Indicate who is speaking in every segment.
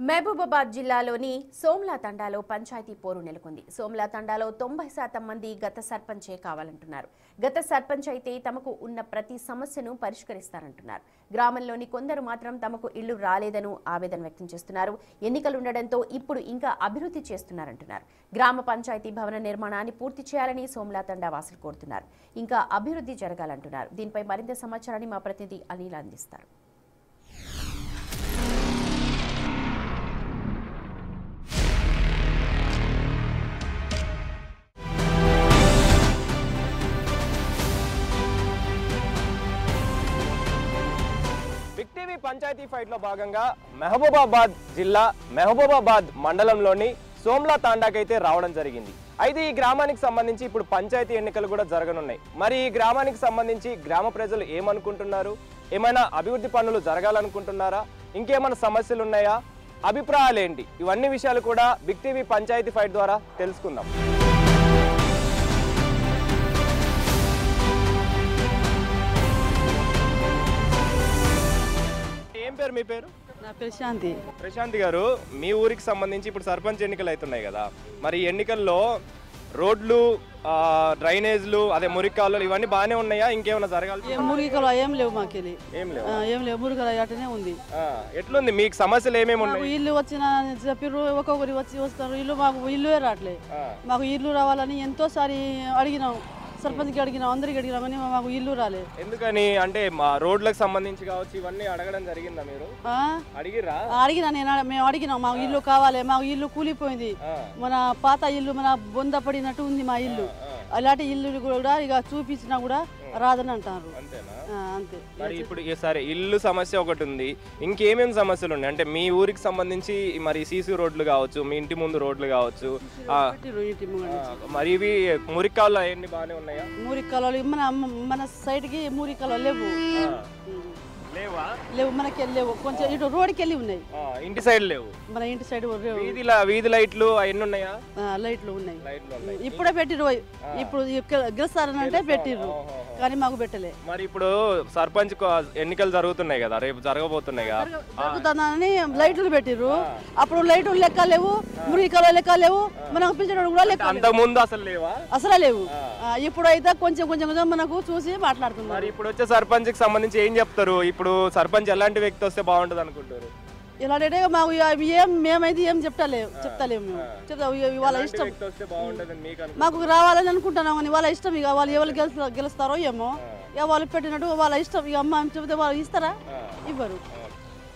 Speaker 1: మహబూబాబాద్ జిల్లాలోని సోమ్లా తండాలో పంచాయతీ పోరు నెలకొంది. సోమ్లా తండాలో 90% మంది గత సర్పంచే కావాలంటున్నారు. గత సర్పంచ్ అయితే తమకు ఉన్న ప్రతి సమస్యను పరిష్కరిస్తారంటున్నారు. గ్రామంలోని కొందరు మాత్రం తమకు ఇళ్లు రాలేదను ఆవేదన వ్యక్తం చేస్తున్నారు. ఎన్నికలుండడంతో ఇప్పుడు ఇంకా అభివృద్ధి చేస్తున్నారంటున్నారు. గ్రామ పంచాయతీ భవన నిర్మాణాన్ని పూర్తి చేయాలని సోమ్లా తండా వాసులు కోరుతున్నారు. ఇంకా అభివృద్ధి జరగాలంటున్నారు. దీనిపై మరింత సమాచారాన్ని మా ప్రతినిధి అనిల్ అందిస్తారు.
Speaker 2: పంచాయతీ ఫైట్ లో భాగంగా మహబూబాబాద్ జిల్లా మహబూబాబాద్ మండలంలోని సోమ్లా తాండాకైతే రావడం జరిగింది. అయితే ఈ గ్రామానికి సంబంధించి ఇప్పుడు పంచాయతీ ఎన్నికలు కూడా జరగనున్నాయి. మరి ఈ గ్రామానికి సంబంధించి గ్రామ ప్రజలు ఏమనుకుంటున్నారు? ఏమైనా అభివృద్ధి పనులు జరగాలనుకుంటున్నారా? ఇంకేమైనా సమస్యలు ఉన్నాయా? అభిప్రాయాలు ఏంటి? ఇవన్నీ విషయాలు కూడా బిగ్ టీవీ పంచాయతీ ఫైట్ ద్వారా తెలుసుకుందాం. ఏం పేరు మీ పేరు?
Speaker 3: నా పేరు శాంతి.
Speaker 2: ప్రశాంతి గారు, మీ ఊరికి సంబంధించి ఇప్పుడు సర్పంచ్ ఎన్నికలు అవుతున్నాయి కదా, మరి ఎన్నికల్లో రోడ్లు, డ్రైనేజ్లు, అదే మురికాలు ఇవన్నీ బాగానే ఉన్నాయా? ఇంకేమైనా జరగాలి?
Speaker 3: మురికలు ఏం లేవు, మాకెళ్ళి
Speaker 2: ఏం లేవు.
Speaker 3: మురికలు అటనే ఉంది.
Speaker 2: ఎట్లుంది మీకు? సమస్యలు ఏమేమి ఉన్నాయి?
Speaker 3: ఇల్లు వచ్చిన చెప్పిర్రు, ఒక్కొక్కరి వస్తారు. ఇల్లు మాకు ఇల్లు రావట్లే. మాకు ఇల్లు రావాలని ఎంతోసారి అడిగినాం, సర్పంచ్కి అడిగినాం, అందరికి అడిగినాం, కానీ మాకు ఇల్లు రాలేదు.
Speaker 2: ఎందుకని అంటే మా రోడ్లకు సంబంధించి కావచ్చు, ఇవన్నీ అడగడం జరిగిందా? మీరు అడిగిరా?
Speaker 3: అడిగినా, మేము అడిగినాం. మాకు ఇల్లు కావాలి, మాకు ఇల్లు కూలిపోయింది, మన పాత ఇల్లు మన బొంద పడినట్టు ఉంది మా ఇల్లు. అలాంటి ఇల్లు కూడా ఇక చూపించినా కూడా రాదని అంటారు. అంతే.
Speaker 2: మరి ఇప్పుడు సరే, ఇల్లు సమస్య ఒకటి ఉంది, ఇంకేమేమి సమస్యలు ఉన్నాయి అంటే మీ ఊరికి సంబంధించి? మరి సీసీ రోడ్లు కావచ్చు, మీ ఇంటి ముందు రోడ్లు కావచ్చు, మరి ఇవి మురికాలు అవన్నీ బాగానే ఉన్నాయా?
Speaker 3: మురికాలు మన సైడ్ కి మురికాలు లేవు, మనకి లేవు. కొంచెం ఇటు రోడ్కి వెళ్ళి ఉన్నాయి,
Speaker 2: ఇంటి సైడ్ లేవు.
Speaker 3: మన ఇంటి సైడ్
Speaker 2: వీధి లైట్లు అవన్నీ ఉన్నాయా?
Speaker 3: లైట్లు ఉన్నాయి. ఇప్పుడే పెట్టిరు, ఇప్పుడు గెలుస్తారని అంటే పెట్టిర్రు, కానీ మాకు పెట్టలే.
Speaker 2: మరి ఇప్పుడు సర్పంచ్ ఎన్నికలు జరుగుతున్నాయి కదా, రేపు జరగబోతున్నాయి కదా,
Speaker 3: జరుగుతుందని లైట్లు పెట్టిర్రు. అప్పుడు లైట్లు లెక్క లేవు, మురికలు లెక్క లేవు, మనకు పిలిచడం కూడా లెక్క.
Speaker 2: అంత ముందు అసలు లేవా?
Speaker 3: అసలు లేవు. ఇప్పుడు అయితే కొంచెం కొంచెం మనకు చూసి మాట్లాడుతున్నారు.
Speaker 2: మరి ఇప్పుడు వచ్చే సర్పంచ్ కి సంబంధించి ఏం చెప్తారు? ఇప్పుడు సర్పంచ్ ఎలాంటి వ్యక్తి వస్తే బాగుంటది అనుకుంటారు?
Speaker 3: ఇలాంటి మాకు మేమైతే ఏం చెప్తలేము. వాళ్ళ ఇష్టం, మాకు రావాలని అనుకుంటున్నాం, కానీ వాళ్ళ ఇష్టం. ఇక వాళ్ళు ఎవరు గెలుస్తారో ఏమో, ఇక వాళ్ళు పెట్టినట్టు వాళ్ళ ఇష్టం. ఇక అమ్మ చెబితే వాళ్ళు ఇస్తారా? ఇవ్వరు.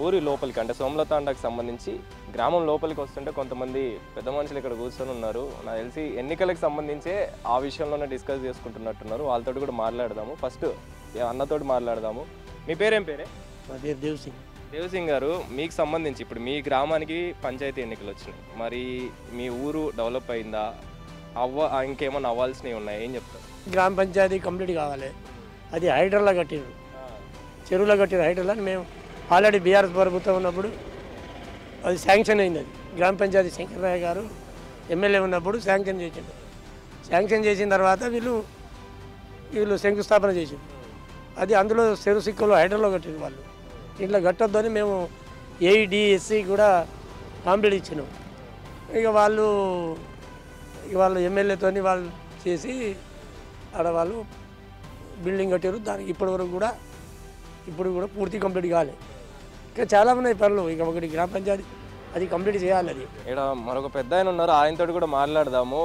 Speaker 2: ఊరి లోపలికి అంటే సోమ్లా తాండాకి సంబంధించి గ్రామం లోపలికి వస్తుంటే కొంతమంది పెద్ద మనుషులు ఇక్కడ కూర్చొని ఉన్నారు. నాకు తెలిసి ఎన్నికలకు సంబంధించే ఆ విషయంలోనే డిస్కస్ చేసుకుంటున్నట్టున్నారు. వాళ్ళతో కూడా మాట్లాడదాము. ఫస్ట్ అన్నతోటి మాట్లాడదాము. మీ పేరేం పేరే? దేవసింగ్ గారు, మీకు సంబంధించి ఇప్పుడు మీ గ్రామానికి పంచాయతీ ఎన్నికలు వచ్చినాయి. మరి మీ ఊరు డెవలప్ అయిందా? ఇంకేమన్నా అవ్వాల్సినవి ఉన్నాయి? ఏం చెప్తారు?
Speaker 4: గ్రామ పంచాయతీ కంప్లీట్ కావాలి. అది హైడ్రల్లో కట్టిరు, చెరువులో కట్టిరు హైడ్రల్ అని. మేము ఆల్రెడీ బీఆర్ఎస్ ప్రభుత్వం ఉన్నప్పుడు అది శాంక్షన్ అయింది. అది గ్రామ పంచాయతీ శంకరరాయ గారు ఎమ్మెల్యే ఉన్నప్పుడు శాంక్షన్ చేసిండు. శాంక్షన్ చేసిన తర్వాత వీళ్ళు శంకుస్థాపన చేసిండు. అది అందులో చెరువు సిక్కులో హైడ్రల్లో కట్టిరు. వాళ్ళు ఇట్లా కట్టొద్దని మేము ఏఈడిఎస్సి కూడా కాంప్లీట్ ఇచ్చినాం. ఇక వాళ్ళు ఎమ్మెల్యేతో వాళ్ళు చేసి ఆడ వాళ్ళు బిల్డింగ్ కట్టారు. దానికి ఇప్పుడు కూడా పూర్తి కంప్లీట్ కావాలి. ఇంకా చాలా ఉన్నాయి పనులు. ఇక ఒకటి గ్రామ పంచాయతీ అది కంప్లీట్ చేయాలి. అది
Speaker 2: ఇక్కడ మరొక పెద్ద ఆయన ఉన్నారు, ఆయనతో కూడా మాట్లాడదాము.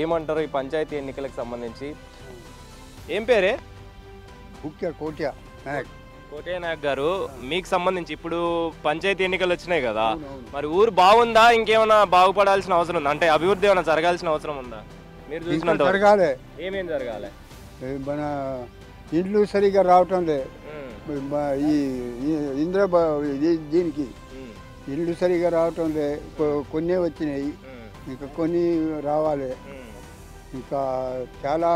Speaker 2: ఏమంటారు ఈ పంచాయతీ ఎన్నికలకు సంబంధించి? ఏం పేరే?
Speaker 5: కోట్యా
Speaker 2: నాయక్ గారు, మీకు సంబంధించి ఇప్పుడు పంచాయతీ ఎన్నికలు వచ్చినాయి కదా, మరి ఊరు బాగుందా? ఇంకేమైనా బాగుపడాల్సిన అవసరం ఉందా? అంటే అభివృద్ధి ఏమైనా జరగాల్సిన అవసరం ఉందా? మీరు చూసినంత
Speaker 5: జరగాలి.
Speaker 2: ఏమేం జరగాలి?
Speaker 5: మన ఇండ్లు సరిగా రావటం లేదు. దీనికి ఇల్లు సరిగా రావటం లే. కొన్ని వచ్చినాయి, ఇంకా కొన్ని రావాలి. ఇంకా చాలా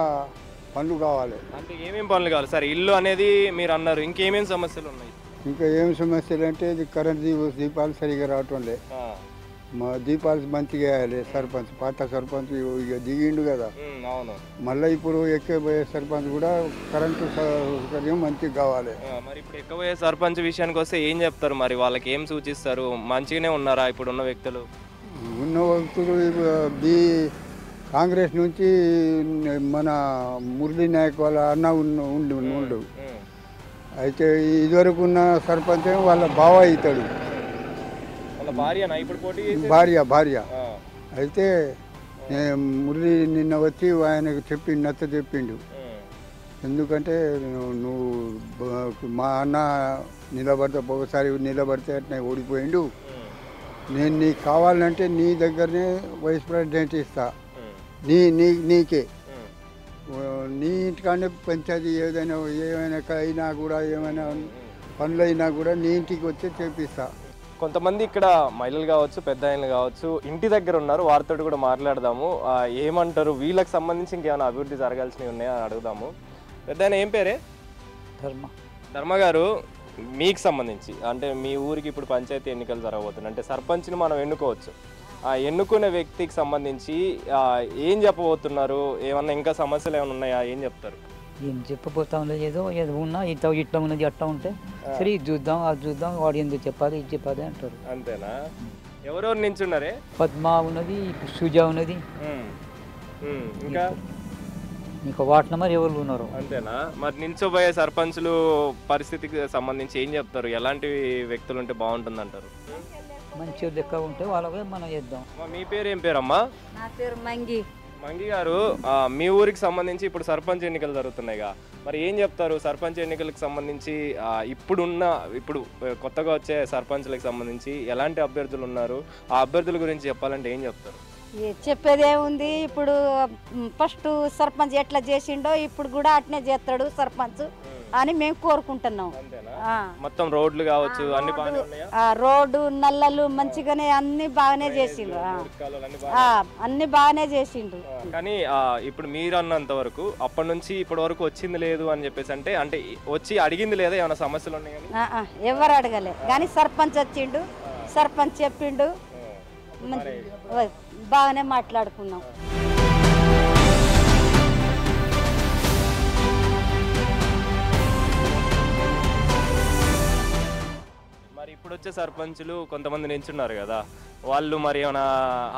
Speaker 5: పనులు కావాలి.
Speaker 2: అంటే ఏమేమి పనులు కావాలి సార్? ఇల్లు అనేది మీరు అన్నారు, ఇంకేమేమి సమస్యలు ఉన్నాయి?
Speaker 5: ఇంకా ఏం సమస్యలు అంటే ఇది కరెంట్ దీపాలు సరిగా రావటం లే. మా దీపాలు మంచిగా వేయాలి సర్పంచ్, పాత సర్పంచ్ ఇక దిగిండు కదా.
Speaker 2: అవును.
Speaker 5: మళ్ళీ ఇప్పుడు ఎక్కిపోయే సర్పంచ్ కూడా కరెంటు సౌకర్యం మంచిగా కావాలి.
Speaker 2: మరి ఇప్పుడు ఎక్కువ సర్పంచ్ విషయానికి వస్తే ఏం చెప్తారు, మరి వాళ్ళకి ఏం సూచిస్తారు? మంచిగానే ఉన్నారా ఇప్పుడు ఉన్న వ్యక్తులు?
Speaker 5: ఉన్న వ్యక్తులు కాంగ్రెస్ నుంచి మన మురళీ నాయక్ వాళ్ళ అన్న ఉండు. అయితే ఇదివరకు ఉన్న సర్పంచ్ వాళ్ళ బావ అవుతాడు, భార్య. అయితే మురళి నిన్న వచ్చి ఆయనకు చెప్పిండు. ఎందుకంటే నువ్వు మా అన్న నిలబడితే ఒకసారి నిలబడితే అట్నే ఓడిపోయిండు, నేను నీకు కావాలంటే నీ దగ్గరనే వైస్ ప్రెసిడెంట్ ఇస్తా, నీకే నీ ఇంటికానే పంచాయతీ ఏమైనా అయినా కూడా ఏమైనా పనులు అయినా కూడా నీ ఇంటికి వచ్చి చేపిస్తా.
Speaker 2: కొంతమంది ఇక్కడ మహిళలు కావచ్చు, పెద్ద ఆయనలు కావచ్చు, ఇంటి దగ్గర ఉన్నారు, వారితో కూడా మాట్లాడదాము. ఏమంటారు, వీళ్ళకి సంబంధించి ఇంకేమైనా అభివృద్ధి జరగాల్సినవి ఉన్నాయా అని అడుగుదాము. పెద్ద ఆయన ఏం పేరే? ధర్మ గారు, మీకు సంబంధించి అంటే మీ ఊరికి ఇప్పుడు పంచాయతీ ఎన్నికలు జరగబోతున్నాయి, అంటే సర్పంచ్ని మనం ఎన్నుకోవచ్చు. ఆ ఎన్నుకునే వ్యక్తికి సంబంధించి ఏం చెప్పబోతున్నారు? ఏమన్నా ఇంకా సమస్యలు ఏమైనా ఉన్నాయా? ఏం చెప్తారు?
Speaker 6: ఏం చెప్పబోతా ఉండదు, ఏదో ఉన్నా ఇట్లా ఉన్నది అట్లా ఉంటే సరే ఇది చూద్దాం అది చూద్దాం, వాడు ఎందుకు చెప్పాలి ఇది చెప్పాలి అంటారు.
Speaker 2: అంతేనా? ఎవరెవరు నించున్నారే?
Speaker 6: పద్మ ఉన్నది, సుజా ఉన్నది, ఇంకా వాటి నెంబర్ ఎవరు ఉన్నారు.
Speaker 2: అంతేనా? మరి నించోబోయే సర్పంచులు పరిస్థితికి సంబంధించి ఏం చెప్తారు? ఎలాంటి వ్యక్తులు ఉంటే బాగుంటుంది అంటారు?
Speaker 6: మంచి లెక్క ఉంటే వాళ్ళకే మనం చేద్దాం.
Speaker 2: మీ పేరు ఏం పేరమ్మా?
Speaker 7: నా పేరు మంగి.
Speaker 2: మంగి గారు, మీ ఊరికి సంబంధించి ఇప్పుడు సర్పంచ్ ఎన్నికలు జరుగుతున్నాయిగా, మరి ఏం చెప్తారు? సర్పంచ్ ఎన్నికలకు సంబంధించి ఇప్పుడు కొత్తగా వచ్చే సర్పంచ్లకు సంబంధించి ఎలాంటి అభ్యర్థులు ఉన్నారు? ఆ అభ్యర్థుల గురించి చెప్పాలంటే ఏం చెప్తారు?
Speaker 7: చెప్పేదే ఉంది. ఇప్పుడు ఫస్ట్ సర్పంచ్ ఎట్లా చేసిండో ఇప్పుడు కూడా అట్నే చేస్తాడు సర్పంచ్ అని మేము కోరుకుంటున్నాం.
Speaker 2: మొత్తం రోడ్లు కావచ్చు అన్ని బాగానే ఉన్నాయా?
Speaker 7: రోడ్డు నల్లలు మంచిగానే అన్ని బాగానే చేసిండు, అన్ని బాగానే చేసిండు.
Speaker 2: కానీ ఇప్పుడు మీరు అన్నంత వరకు అప్పటి నుంచి ఇప్పటి వరకు వచ్చింది లేదు అని చెప్పేసి అంటే వచ్చి అడిగింది లేదా? ఏమైనా సమస్యలు ఉన్నాయి?
Speaker 7: ఎవరు అడగలే కానీ సర్పంచ్ వచ్చిండు, సర్పంచ్ చెప్పిండు, బాగానే మాట్లాడుకున్నాం.
Speaker 2: మరి ఇప్పుడు వచ్చే సర్పంచులు కొంతమంది నించున్నారు కదా, వాళ్ళు మరి ఏమైనా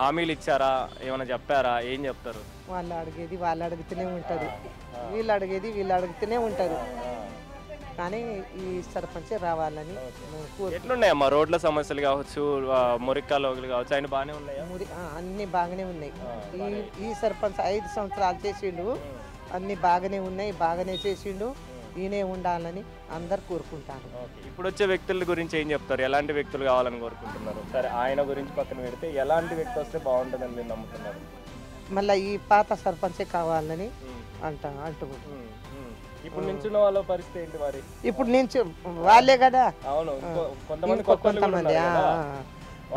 Speaker 2: హామీలు ఇచ్చారా? ఏమైనా చెప్పారా? ఏం చెప్తారు?
Speaker 8: వాళ్ళు అడిగేది వాళ్ళు అడుగుతూనే ఉంటుంది, వీళ్ళు అడిగేది వీళ్ళు అడుగుతూనే ఉంటారు. కానీ ఈ సర్పంచ్ రావాలని
Speaker 2: ఎట్లున్నాయమ్మా రోడ్ల సమస్యలు కావచ్చు, మురిక్కాలోగులు కావచ్చు, ఆయన బాగానే ఉన్నాయా?
Speaker 8: అన్ని బాగానే ఉన్నాయి. ఈ సర్పంచ్ 5 సంవత్సరాలు చేసిండు, అన్ని బాగానే ఉన్నాయి, బాగానే చేసిండు. ఈయనే ఉండాలని అందరు కోరుకుంటారు.
Speaker 2: ఇప్పుడు వచ్చే వ్యక్తుల గురించి ఏం చెప్తారు? ఎలాంటి వ్యక్తులు కావాలని కోరుకుంటున్నారు? సరే, ఆయన గురించి పక్కన పెడితే ఎలాంటి వ్యక్తి వస్తే బాగుంటుందని మీరు నమ్ముతున్నారు?
Speaker 8: మళ్ళీ ఈ పాత సర్పంచే కావాలని అంటున్నారు.
Speaker 2: ఇప్పుడు నించున్న వాళ్ళ పరిస్థితి ఏంటి మరి?
Speaker 8: ఇప్పుడు నుంచి వాళ్ళే కదా.
Speaker 2: అవును,
Speaker 8: కొంతమంది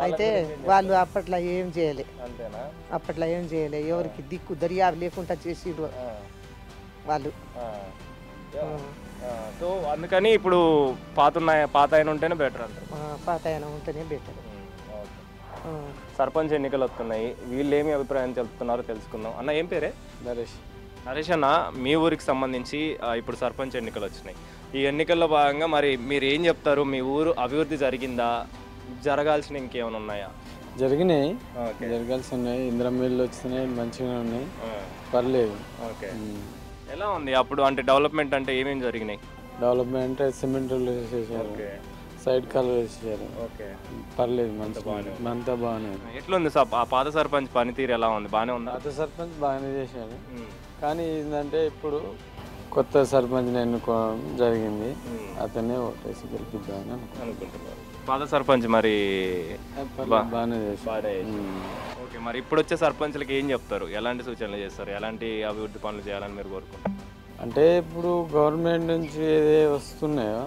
Speaker 8: అయితే వాళ్ళు అప్పట్లో ఏం చేయలే.
Speaker 2: అంతేనా?
Speaker 8: అప్పట్లో ఏం చేయలే, ఎవరికి దిక్కు దర్యాలు లేకుండా చేసిరు వాళ్ళు.
Speaker 2: సో అందుకని ఇప్పుడు పాత ఆయన ఉంటేనే బెటర్ అంటారు.
Speaker 8: పాత ఆయన ఉంటేనే బెటర్.
Speaker 2: సర్పంచ్ ఎన్నికలు వస్తున్నాయి, వీళ్ళు ఏమి అభిప్రాయం చెప్తున్నారో తెలుసుకుందాం. అన్న ఏం పేరే? నరేష్ అన్న, మీ ఊరికి సంబంధించి ఇప్పుడు సర్పంచ్ ఎన్నికలు వచ్చినాయి. ఈ ఎన్నికల్లో భాగంగా మరి మీరు ఏం చెప్తారు? మీ ఊరు అభివృద్ధి జరిగిందా? జరగాల్సిన ఇంకేమైనా ఉన్నాయా?
Speaker 9: జరిగినాయి, జరగాల్సి ఉన్నాయి. ఇంద్రమిల్లు వచ్చినాయి, మంచిగా ఉన్నాయి, పర్లేదు.
Speaker 2: ఓకే, ఎలా ఉంది అప్పుడు? అంటే డెవలప్మెంట్ అంటే ఏమేమి జరిగినాయి?
Speaker 9: డెవలప్మెంట్ సిమెంట్ వేసేసారు, సైడ్ కాలు వేసేసారు, పర్లేదు, అంతా బాగానే.
Speaker 2: ఎట్లుంది ఆ పాత సర్పంచ్ పనితీరు ఎలా ఉంది? బాగానే ఉంది.
Speaker 9: పాత సర్పంచ్ బాగానే చేశారు, కానీ ఏంటంటే ఇప్పుడు కొత్త సర్పంచ్ని ఎన్నుకోవడం జరిగింది, అతనే ఓటేసి గెలిపిద్దామని
Speaker 2: అనుకుంటున్నారు. పాత సర్పంచ్ మరి
Speaker 9: బాగానే చేశారు.
Speaker 2: ఓకే, మరి ఇప్పుడు వచ్చే సర్పంచ్లకి ఏం చెప్తారు? ఎలాంటి సూచనలు చేస్తారు? ఎలాంటి అభివృద్ధి పనులు చేయాలని మీరు కోరుకుంటారు?
Speaker 9: అంటే ఇప్పుడు గవర్నమెంట్ నుంచి ఏదే వస్తున్నాయో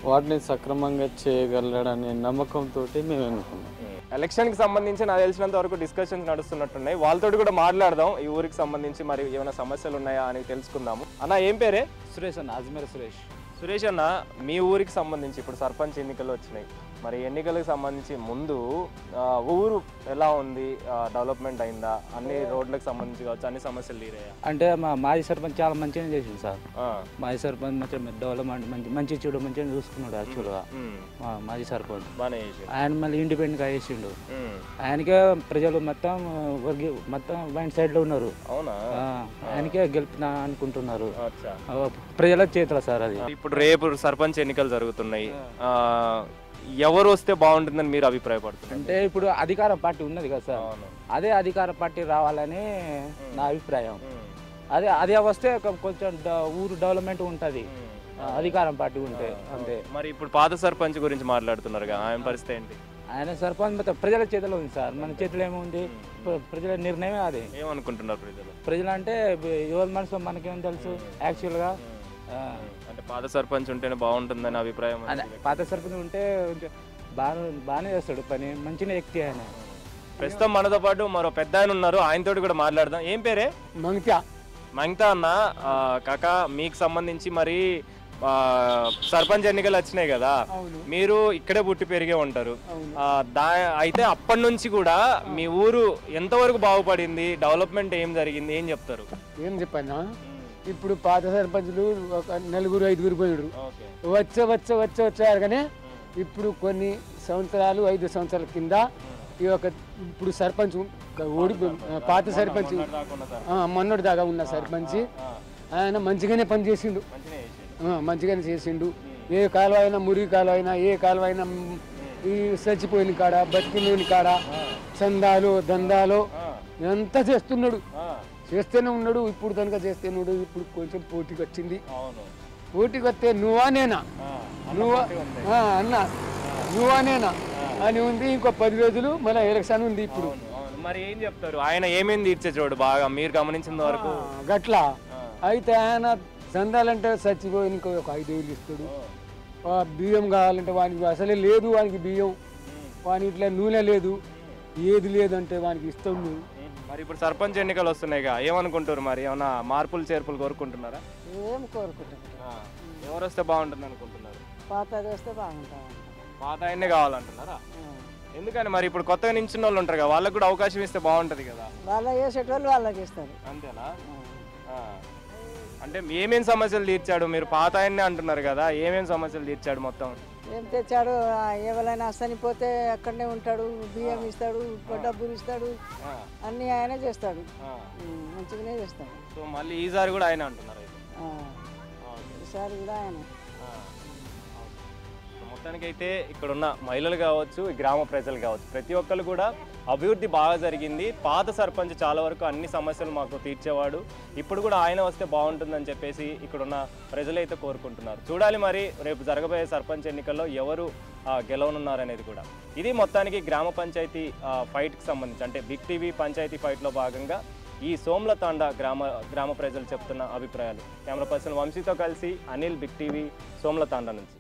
Speaker 9: వాటిని సక్రమంగా చేయగలడనే నమ్మకంతో మేము ఎన్నుకున్నాం.
Speaker 2: ఎలక్షన్కి సంబంధించి నాకు తెలిసినంత వరకు డిస్కషన్స్ నడుస్తున్నట్టున్నాయి, వాళ్ళతో కూడా మాట్లాడదాం. ఈ ఊరికి సంబంధించి మరి ఏమైనా సమస్యలు ఉన్నాయా అని తెలుసుకుందాము. అన్న ఏం పేరే?
Speaker 10: సురేష్ అన్న, అజ్మీర్ సురేష్.
Speaker 2: సురేష్ అన్న, మీ ఊరికి సంబంధించి ఇప్పుడు సర్పంచ్ ఎన్నికలు వచ్చినాయి, మరి ఎన్నికలకు సంబంధించి ముందు ఊరు ఎలా ఉంది, డెవలప్మెంట్ అయిందా, అన్ని రోడ్లకు సంబంధించి కావచ్చు, అన్ని సమస్యలు తీరాయా?
Speaker 6: అంటే మా మాజీ సర్పంచ్ చాలా మంచిగా చేసింది సార్. మాజీ సర్పంచ్ మంచిగా డెవలప్మెంట్ మంచి చెడు మంచిగా చూసుకున్నాడు యాక్చువల్గా. మాజీ సర్పంచ్
Speaker 2: బాగానే చేసిండు.
Speaker 6: ఆయన మళ్ళీ ఇండిపెండెంట్గా చేసిండు. ఆయనకే ప్రజలు మొత్తం వైన్ సైడ్లో ఉన్నారు.
Speaker 2: అవునా?
Speaker 6: ఆయనకే గెలుపునా అనుకుంటున్నారు. ప్రజల చేతుల సార్ అది.
Speaker 2: ఇప్పుడు రేపు సర్పంచ్ ఎన్నికలు జరుగుతున్నాయి, ఎవరు వస్తే బాగుంటుందని మీరు అభిప్రాయపడుతున్నారు?
Speaker 6: అంటే ఇప్పుడు అధికార పార్టీ ఉన్నది కదా సార్, అదే అధికార పార్టీ రావాలని నా అభిప్రాయం. అదే వస్తే కొంచెం ఊరు డెవలప్మెంట్ ఉంటుంది అధికారం పార్టీ ఉంటే, అంతే.
Speaker 2: మరి ఇప్పుడు పాత సర్పంచ్ గురించి మాట్లాడుతున్నారు, ఆయన పరిస్థితి ఏంటి?
Speaker 6: ఆయన సర్పంచ్ మొత్తం ప్రజల చేతిలో ఉంది సార్. మన చేతిలో ఏముంది, ప్రజల నిర్ణయమే అది.
Speaker 2: ఏమనుకుంటున్నారు
Speaker 6: ప్రజలు అంటే ఎవరి మనసు మనకేం తెలుసు యాక్చువల్గా.
Speaker 2: అంటే పాత సర్పంచ్ ఉంటేనే బాగుంటుందని అభిప్రాయం?
Speaker 6: పాత సర్పంచ్ ఉంటే బాగానే చేస్తాడు పని, మంచిగా వ్యక్తి ఆయన.
Speaker 2: ప్రస్తుతం మనతో పాటు మరో పెద్ద ఆయన ఉన్నారు, ఆయనతో కూడా మాట్లాడదాం. ఏం పేరే? మంగితా అన్న. కాక మీకు సంబంధించి మరి సర్పంచ్ ఎన్నికలు వచ్చినాయి కదా, మీరు ఇక్కడే పుట్టి పెరిగే ఉంటారు. అయితే అప్పటి నుంచి కూడా మీ ఊరు ఎంతవరకు బాగుపడింది, డెవలప్మెంట్ ఏం జరిగింది, ఏం చెప్తారు?
Speaker 10: ఏం చెప్పానా, ఇప్పుడు పాత సర్పంచులు ఒక 4-5 పోయినారు, వచ్చారు. కానీ ఇప్పుడు కొన్ని సంవత్సరాలు 5 సంవత్సరాల కింద ఈ యొక్క ఇప్పుడు సర్పంచ్ పాత సర్పంచ్ మొన్నటి దాకా ఉన్న సర్పంచ్ ఆయన మంచిగానే పనిచేసిండు, మంచిగానే చేసిండు. ఏ కాలువ అయినా, మురికి కాలువ అయినా, ఏ కాలువ అయినా, ఈ చచ్చిపోయిన కాడ, బతికినోని కాడ చందాలు దందాలు ఎంత చేస్తున్నాడు, చేస్తూనే ఉన్నాడు. ఇప్పుడు కనుక చేస్తున్నాడు. ఇప్పుడు కొంచెం పోటీకి వచ్చింది. పోటీకి వస్తే నువ్వా నేనా, నువ్వా నేనా అని ఉంది. ఇంకో 10 రోజులు మన ఎలక్షన్ ఉంది. ఇప్పుడు
Speaker 2: మరి ఏం చెప్తారు? ఆయన ఏమేమి తీర్చే చూడు బాగా మీరు గమనించిన వరకు
Speaker 10: గట్లా అయితే ఆయన చందాలంటే చచ్చిపోయి ఇంకో ఒక 5,000 ఇస్తాడు. బియ్యం కావాలంటే వానికి అసలే లేదు, వానికి బియ్యం, వాని ఇట్లా నూనె లేదు, ఏది లేదంటే వానికి ఇస్తాం నువ్వు.
Speaker 2: మరి ఇప్పుడు సర్పంచ్ ఎన్నికలు వస్తున్నాయిగా, ఏమనుకుంటారు? మరి ఏమైనా మార్పులు చేర్పులు కోరుకుంటున్నారా?
Speaker 8: ఏం కోరుకుంటున్నారు?
Speaker 2: ఎవరు వస్తే బాగుంటుంది అనుకుంటున్నారు?
Speaker 8: పాతది వస్తే బాగుంటుంది.
Speaker 2: పాత ఆయన్నే కావాలంటున్నారా? ఎందుకని? మరి ఇప్పుడు కొత్తగా నించున్న వాళ్ళు ఉంటారు కదా, వాళ్ళకి కూడా అవకాశం ఇస్తే బాగుంటుంది కదా.
Speaker 8: వాళ్ళ చేసేటోళ్ళు వాళ్ళకి ఇస్తారు,
Speaker 2: అంతేనా? అంటే ఏమేం సమస్యలు తీర్చాడు? మీరు పాత ఆయన్నే అంటున్నారు కదా, ఏమేం సమస్యలు తీర్చాడు? మొత్తం
Speaker 8: ఏం తెచ్చాడు? ఎవరైనా చనిపోతే అక్కడనే ఉంటాడు, బియ్యం ఇస్తాడు, డబ్బులు ఇస్తాడు, అన్నీ ఆయనే చేస్తాడు, మంచిగానే చేస్తాడు.
Speaker 2: సో మళ్ళీ ఈసారి కూడా ఆయన అంటున్నారు?
Speaker 8: ఈసారి కూడా ఆయన.
Speaker 2: మొత్తానికైతే ఇక్కడున్న మహిళలు కావచ్చు, గ్రామ ప్రజలు కావచ్చు, ప్రతి ఒక్కరు కూడా అభివృద్ధి బాగా జరిగింది. పాత సర్పంచ్ చాలా వరకు అన్ని సమస్యలు మాకు తీర్చేవాడు, ఇప్పుడు కూడా ఆయన వస్తే బాగుంటుందని చెప్పేసి ఇక్కడున్న ప్రజలైతే కోరుకుంటున్నారు. చూడాలి మరి రేపు జరగబోయే సర్పంచ్ ఎన్నికల్లో ఎవరు గెలవనున్నారనేది కూడా. ఇది మొత్తానికి గ్రామ పంచాయతీ ఫైట్కి సంబంధించి, అంటే బిగ్ టీవీ పంచాయతీ ఫైట్లో భాగంగా ఈ సోమ్లతాండ గ్రామ ప్రజలు చెప్తున్న అభిప్రాయాలు. కెమెరా పర్సన్ వంశీతో కలిసి అనిల్, బిగ్ టీవీ, సోమ్లతాండ నుంచి.